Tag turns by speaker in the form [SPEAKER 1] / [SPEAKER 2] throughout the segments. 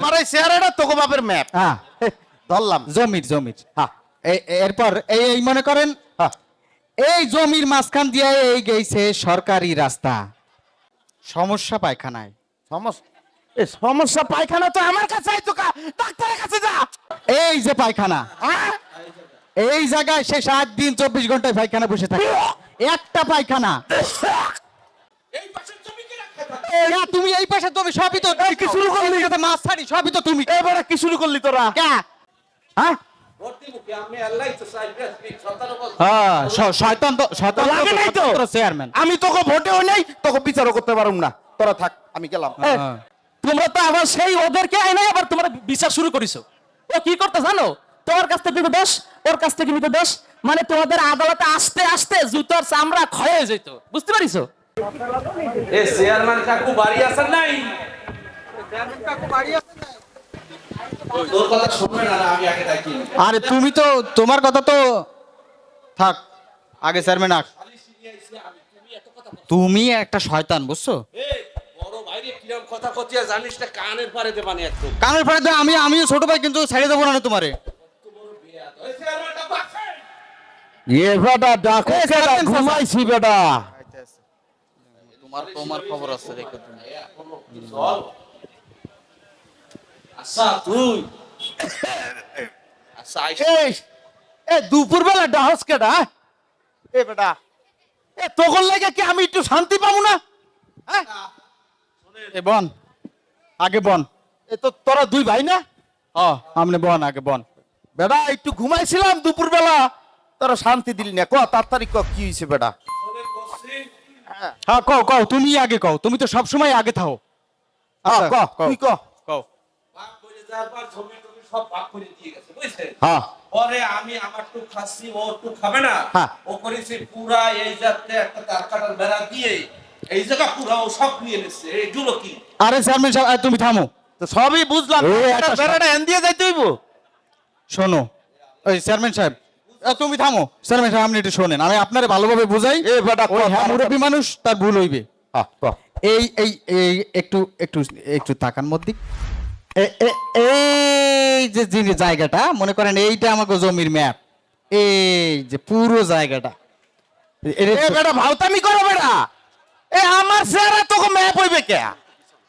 [SPEAKER 1] আমার এই চেহারাটা তোকে বাপের ম্যাপ।
[SPEAKER 2] হ্যাঁ
[SPEAKER 1] ধরলাম
[SPEAKER 2] জমির হ্যাঁ এরপর এই মনে করেন
[SPEAKER 1] হ্যাঁ।
[SPEAKER 2] এই জমির মাঝখান দিয়ে এই গেছে সরকারি রাস্তা, সমস্যা পায়খানায়।
[SPEAKER 1] সমস্যা পায়খানা তো আমার কাছে আইতো কা, ডাক্তারের কাছে যা।
[SPEAKER 2] এই যে পায়খানা,
[SPEAKER 1] হ্যাঁ?
[SPEAKER 2] এই জায়গায় সে 7 দিন 24 ঘন্টায় পায়খানা বসে থাকে, একটা পায়খানা। না, তুমি এই পাশে, তুমি সবই তো
[SPEAKER 1] কি শুরু করলি?
[SPEAKER 2] মাছ ছাড়ি সবই তো তুমি।
[SPEAKER 1] এবারে কি শুরু করলি তোরা?
[SPEAKER 2] হ্যাঁ শয়তান তো, শয়তান
[SPEAKER 1] লাগে নাই তো?
[SPEAKER 2] চেয়ারম্যান।
[SPEAKER 1] আমি তোকে ভোটেও নেই, তোকে বিচারও করতে পারুম না। তোরা থাক, আমি গেলাম।
[SPEAKER 3] তোমরা তো আবার সেই ওদেরকে এনে আবার তোমরা বিচার শুরু করেছো। ও কি করতে জানো? তোমার কাছ থেকে নিতে দোষ, ওর কাছ থেকে নিতে দোষ, মানে তোমাদের আদালতে আসতে আসতে জুতার চামড়া ক্ষয় হয়ে যেত, বুঝতে পারিছো?
[SPEAKER 4] এ চেয়ারম্যান কাকু বাড়ি আছেন নাই? তোর কথা শুনবে না, আমি আগে ডাকি।
[SPEAKER 2] আরে তুমি তো, তোমার কথা তো থাক, আগে চেয়ারম্যান আস। তুমি একটা শয়তান, বুঝছো?
[SPEAKER 4] বড় ভাইরে কিরম কথা কচ্ছিস জানিস না? কানের পারে দে মানে একদম।
[SPEAKER 2] কানের পরে তো আমিও ছোট ভাই, কিন্তু ছেড়ে দেবো না তোমারে।
[SPEAKER 4] ওই চেয়ারম্যানটা বাঁচেন।
[SPEAKER 1] এ বেটা ডাকো কেডা? ঘুমাইছি বেটা।
[SPEAKER 2] তোমার খবর আছে, দেখো তুমি।
[SPEAKER 4] চল। আচ্ছা তুই আচ্ছা
[SPEAKER 1] এই দুপুর বেলা ডাহস কেডা? এ বেটা, তোর লাগে কি আমি একটু শান্তি পাবো না? হ্যাঁ?
[SPEAKER 2] এ বন, আগে বন।
[SPEAKER 1] এ তো তোরা দুই ভাই না?
[SPEAKER 2] আমনে বন, আগে বন।
[SPEAKER 1] বেটা একটু ঘুমাইছিলাম দুপুর বেলা, তোরা শান্তি দিলি না। তাড়াতাড়ি কি হয়েছে বেটা?
[SPEAKER 2] হ্যাঁ কও, তুমি আগে কও, তুমি তো সবসময় আগে থাও। আচ্ছা, কও।
[SPEAKER 1] তুই
[SPEAKER 2] কও।
[SPEAKER 4] ভাগ করে যাওয়ার পর জমি টমি সব ভাগ করে দিয়ে গেছে, বুঝছেন?
[SPEAKER 1] হ্যাঁ
[SPEAKER 4] পরে আমি আমার টুক খাচ্ছি, ও টুক খাবে না।
[SPEAKER 1] হ্যাঁ।
[SPEAKER 4] ও করেছে পুরা এই যাতে একটা তার কাটার বেড়া দিয়ে এই জায়গা পুরা ও সব নিয়ে নিচ্ছে। এইগুলো কি?
[SPEAKER 2] আরে চেয়ারম্যান সাহেব, তুমি থামো।
[SPEAKER 1] তো সবই বুঝলাম,
[SPEAKER 2] একটা
[SPEAKER 1] বেড়াটা এন দিয়ে যাইতে হইব।
[SPEAKER 2] শোনো, ওই চেয়ারম্যান সাহেব, তুমি থামো। চেয়ারম্যান সাহেব, আপনি একটু শোনেন, আমি আপনারে ভালোভাবে বুঝাই।
[SPEAKER 1] এ বেটা,
[SPEAKER 2] ওই হ্যাঁ মুরব্বী মানুষ, তার ভুল হইবে।
[SPEAKER 1] হ্যাঁ,
[SPEAKER 2] এই এই এই একটু একটু একটু তাকান মধ্যে। এই যে জায়গাটা মনে করেন, এইটা আমাকে জমির ম্যাপ। এই যে পুরো জায়গাটা,
[SPEAKER 1] এ বেটা ভাওতামি করো বেটা। এ আমার চেহারা তোকে ম্যাপ হইবে কে?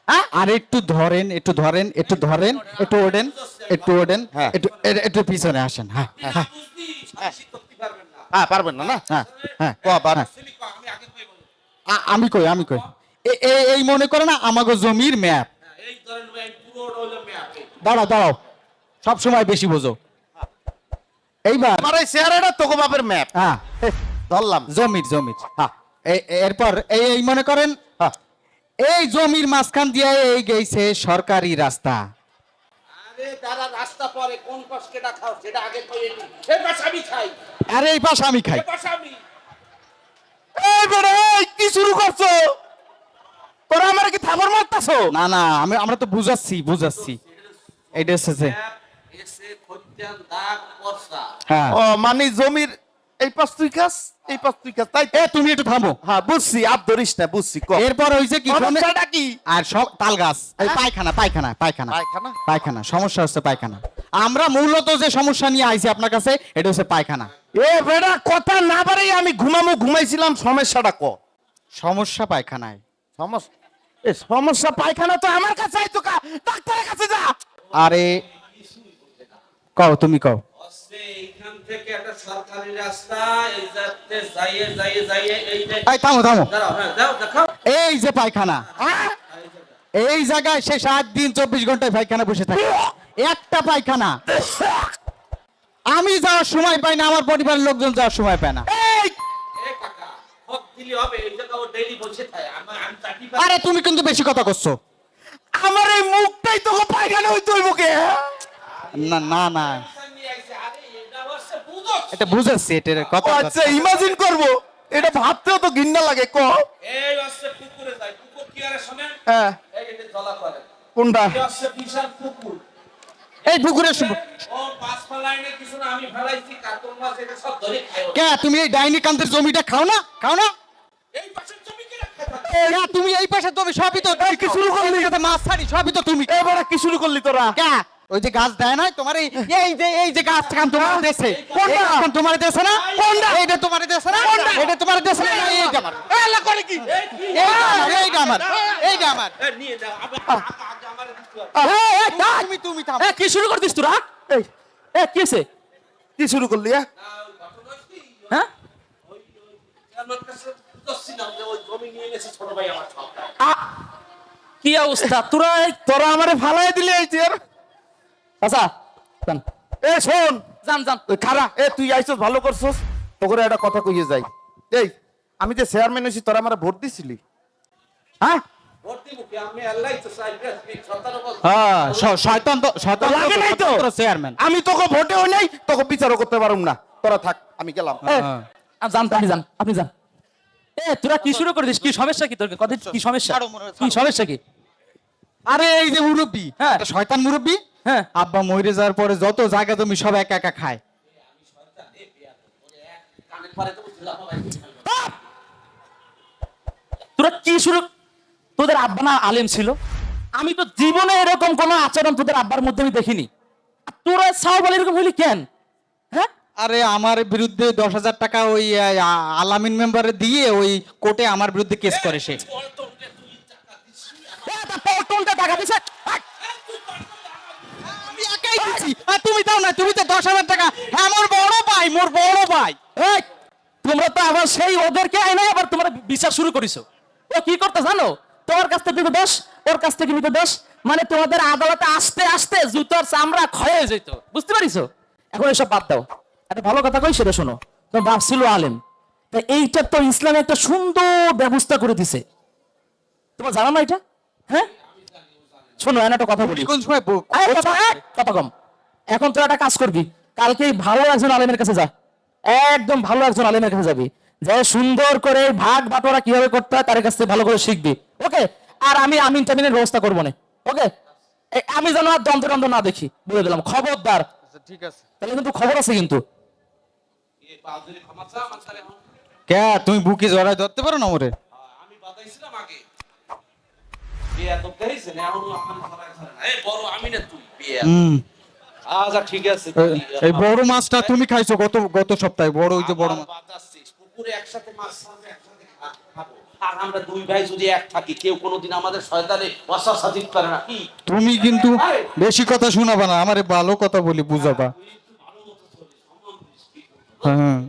[SPEAKER 1] হ্যাঁ?
[SPEAKER 2] আর একটু ধরেন, একটু ওঠেন,
[SPEAKER 1] হ্যাঁ।
[SPEAKER 2] একটু পিছনে আসেন। হ্যাঁ হ্যাঁ
[SPEAKER 4] বুঝলি সাহসী করতে পারবেন না।
[SPEAKER 1] হ্যাঁ, পারবেন না না?
[SPEAKER 2] হ্যাঁ হ্যাঁ
[SPEAKER 1] হ্যাঁ।
[SPEAKER 4] ছেলে কো, আমি আগে কই বলি।
[SPEAKER 2] আমি কই এই মনে করে না আমাকে জমির ম্যাপ।
[SPEAKER 4] এই ধরেন ভাই পুরো হলো ম্যাপ।
[SPEAKER 2] দাঁড়াও, সব সময় বেশি বোঝো। এইবার
[SPEAKER 1] আমার এই চেহারাটা তোকে বাপের ম্যাপ।
[SPEAKER 2] হ্যাঁ
[SPEAKER 1] ধরলাম।
[SPEAKER 2] জমির হ্যাঁ এরপর এই মনে করেন
[SPEAKER 1] হ্যাঁ।
[SPEAKER 2] এই জমির মাঝখান দিয়ে এই গেছে সরকারি রাস্তা।
[SPEAKER 4] আরে তারা রাস্তা পরে কোন পাশ কেটা খাও সেটা আগে কইয়ে নি। এই পাশ আমি খাই,
[SPEAKER 2] আরে এই পাশ আমি খাই।
[SPEAKER 4] এই পাশ আমি।
[SPEAKER 1] এই বেটা, এই কি শুরু করছো? তোরা আমার কি থাবর মারতাছো?
[SPEAKER 2] না আমরা তো বুঝাচ্ছি। এইটা হচ্ছে যে,
[SPEAKER 4] ম্যাপ এসে খতিয়ান দাগ পরসা।
[SPEAKER 2] হ্যাঁ
[SPEAKER 1] ও মানে জমির এই পাশ তুই খাস, এই পাশ তুই খাস, তাই তো?
[SPEAKER 2] তুমি একটু থামো।
[SPEAKER 1] হ্যাঁ বুঝছি, আপ ধরিস না, বুঝছি।
[SPEAKER 2] এরপর হইছে কি,
[SPEAKER 1] সমস্যাটা কি?
[SPEAKER 2] আর সব তাল গাছ, এই পায়খানা।
[SPEAKER 1] পায়খানা?
[SPEAKER 2] সমস্যা হচ্ছে পায়খানা। আমরা মূলত যে সমস্যা নিয়ে আইছি আপনার কাছে, এটা হচ্ছে পায়খানা।
[SPEAKER 1] এ বেটা কথা না বাড়াই আমি ঘুমাইছিলাম, সমস্যাটা ক?
[SPEAKER 2] সমস্যা পায়খানায়।
[SPEAKER 1] সমস্যা পায়খানা তো আমার কাছে আইতো কা, ডাক্তারের কাছে যা।
[SPEAKER 2] আরে তুমি কও।
[SPEAKER 4] হচ্ছে এইখান থেকে একটা সরকারি রাস্তা এই যাতে যাইয়ে এই যে
[SPEAKER 2] এই থামো।
[SPEAKER 4] দাঁড়াও, হ্যাঁ দাও দেখাও।
[SPEAKER 2] এই যে পায়খানা, এই জায়গায় সে 7 দিন 24 ঘন্টায় পায়খানা বসে থাকে, একটা পায়খানা। আমি যাওয়ার সময় পাই না, আমার পরিবারের লোকজন যাওয়ার সময় পায় না।
[SPEAKER 1] এই
[SPEAKER 4] এ কাকা হক দিলি হবে, এই জায়গা ও ডেইলি বসে থাকে। আমি চাকরি পাই।
[SPEAKER 2] আরে তুমি কিন্তু বেশি কথা করছো।
[SPEAKER 1] আমার এই মুখটাই তোকে পায়খানা হইতে হইব কে?
[SPEAKER 2] না
[SPEAKER 4] নিয়ে আইছে। আরে এটা হচ্ছে বুঝছ।
[SPEAKER 2] এটা বুঝাচ্ছি, এটার কথা।
[SPEAKER 1] আচ্ছা ইমাজিন করব, এটা ভাবতেও তো ঘৃণা লাগে। ক
[SPEAKER 4] এই হচ্ছে পুকুরে যায়। পুকুর কি আরে শোনেন?
[SPEAKER 1] হ্যাঁ,
[SPEAKER 4] এই যে জলা করে।
[SPEAKER 1] কোনটা?
[SPEAKER 4] এই হচ্ছে বিশাল পুকুর।
[SPEAKER 2] এই পুকুরের
[SPEAKER 4] ও পাঁচ ফলাইনে কিছু না, আমি ফেলাইছি কার্টুন মাছ এটা সব ধরে খায়।
[SPEAKER 2] কে তুমি এই ডাইনি কান্তের জমিটা খাও না?
[SPEAKER 4] এই পাশের জমি কি রাখতে থাকে?
[SPEAKER 2] তুমি এই পাশে, তুমি সবই তো
[SPEAKER 1] কি শুরু করলি?
[SPEAKER 2] মাছ ছাড়ি সবই তো তুমি।
[SPEAKER 1] এবারে কি শুরু করলি তোরা?
[SPEAKER 2] কে? ওই যে গাছ দেয় না তোমার, এই যে গাছ কান তোমার দেশে,
[SPEAKER 1] কোনটা?
[SPEAKER 2] কান তোমার দেশে না,
[SPEAKER 1] কোনটা?
[SPEAKER 2] এইটা তোমার দেশে না, এটা তোমার দেশে না, এইটা আমার,
[SPEAKER 1] এলা করে কি?
[SPEAKER 2] এইটা আমার, এইটা আমার।
[SPEAKER 4] এ, নিয়ে যাও আগে আমার দিতে হবে।
[SPEAKER 2] তুমি থাম।
[SPEAKER 3] কি শুরু করছিস তোরা?
[SPEAKER 1] এই
[SPEAKER 3] কি হয়েছে?
[SPEAKER 1] কি শুরু করলি?
[SPEAKER 3] হ্যাঁ
[SPEAKER 4] আমার কাছে দচ্ছিলাম যে ওই জমি নিয়ে গেছে ছোট ভাই আমার সব।
[SPEAKER 3] কি অবস্থা তোরা?
[SPEAKER 1] তোরা আমারে ফালাই দিলি এই যে।
[SPEAKER 3] আচ্ছা যান
[SPEAKER 1] এ শোন,
[SPEAKER 3] যান যান।
[SPEAKER 1] ওই খারা, তুই আইছস ভালো করছস। তোকে একটা কথা কইয়ে যাই। এই আমি যে চেয়ারম্যান হইছি, তোরা আমারে ভোট দিছিলি? হ্যাঁ
[SPEAKER 4] ভোট দিব কি? আমি আল্লাহ তো চাইবে সন্তান বল।
[SPEAKER 2] হ্যাঁ, শয়তান তো, শয়তান
[SPEAKER 1] লাগে নাই তো?
[SPEAKER 2] চেয়ারম্যান।
[SPEAKER 1] আমি তোকে ভোটেও নাই, তোকে বিচারও করতে পারুম না। তোরা থাক, আমি গেলাম।
[SPEAKER 3] যান আপনি যান, আপনি যান। তোরা কি শুরু করেছিস? কি সমস্যা কি তোর? কথা কি সমস্যা? কি সমস্যা কি?
[SPEAKER 2] আরে এই যে মুরব্বি,
[SPEAKER 3] হ্যাঁ।
[SPEAKER 2] একটা শয়তান মুরব্বি,
[SPEAKER 3] হ্যাঁ।
[SPEAKER 2] আব্বা মরে যাওয়ার পরে যত জায়গা তুমি সব একা একা খায়।
[SPEAKER 4] কানে পারে তো বুঝলাম ভাই।
[SPEAKER 3] তোরা কি শুরু? তোদের আব্বা না আলেম ছিল? আমি তো জীবনে এরকম কোন আচরণ তোদের আব্বার মধ্যে আমি দেখিনি। আর তোরা সাও বলে এরকম হইলি কেন? হ্যাঁ
[SPEAKER 2] আরে আমার বিরুদ্ধে 10,000 টাকা ওই আলামিন মেম্বারে দিয়ে ওই কোর্টে আমার বিরুদ্ধে কেস করে সে।
[SPEAKER 3] পল্টনটা টাকা দিছে।
[SPEAKER 2] আমি একাই দিছি। আর তুমি দাও না, তুমি তো 10,000 টাকা। হ্যাঁ, মোর বড় ভাই, মোর বড় ভাই।
[SPEAKER 3] এই, তোমরা তো আবার সেই ওদেরকে এনে আবার তোমরা বিচার শুরু করেছো। ও কি করতে জানো? তোমার কাছ থেকে নিত 10, ওর কাছ থেকে নিত 10, মানে তোমাদের আদালতে আসতে আসতে জুতার চামড়া ক্ষয় হয়ে যেত। বুঝতে পারিছো? এখন এসব বাদ দাও। একটা ভালো কথা কই, সেটা শোনো। তোমার বাপ ছিল আলেম, তাই এইটা তো ইসলামে একটা সুন্দর ব্যবস্থা করে দিছে। তোমার জানো না এটা? হ্যাঁ শোনো, একটা কথা বলি।
[SPEAKER 2] কোন সময়
[SPEAKER 3] কথা কম। এখন তোরা একটা কাজ করবি, কালকে ভালো একজন আলেমের কাছে যা, একদম ভালো একজন আলেমের কাছে যাবি, যে সুন্দর করে ভাগ বাটোয়ারা কিভাবে করতে হয় তার কাছ থেকে ভালো করে শিখবি। ওকে? আর আমি আমিন টামিনের ব্যবস্থা করবো না। ওকে? আমি যেন আর দ্বন্দ্ব না দেখি, বলে দিলাম, খবরদার।
[SPEAKER 2] ঠিক আছে।
[SPEAKER 3] তাহলে কিন্তু খবর আছে কিন্তু।
[SPEAKER 4] এ বাউদের ক্ষমা চা আমার সাথে এখন।
[SPEAKER 2] কে তুমি বুকে জড়ায় ধরতে পারো না মোরে?
[SPEAKER 4] আমি বাতাইছিলাম আগে। বিয়ে তো করেছে না এখন আমার ধরায় ধরে না। এই বড় আমি না তুই বিয়ে। আচ্ছা ঠিক আছে।
[SPEAKER 2] এই বড় মাছটা তুমি খাইছো গত সপ্তাহে, বড় ওই যে বড় মাছ।
[SPEAKER 4] বাতাসছিস পুকুরে একসাথে মাছ ছাড়বে, একসাথে খাবো। আর আমরা দুই ভাই যদি এক থাকি, কেউ কোনোদিন আমাদের শয়তানে ওয়াসওয়াসা দিতে পারে না। কি
[SPEAKER 2] তুমি কিন্তু বেশি কথা শোনাবা না, আমারে ভালো কথা বলি বুঝাবা।
[SPEAKER 4] তুই একটু ভালো মতো চলিস, সম্মান দিস, কি করবো?
[SPEAKER 2] হ্যাঁ।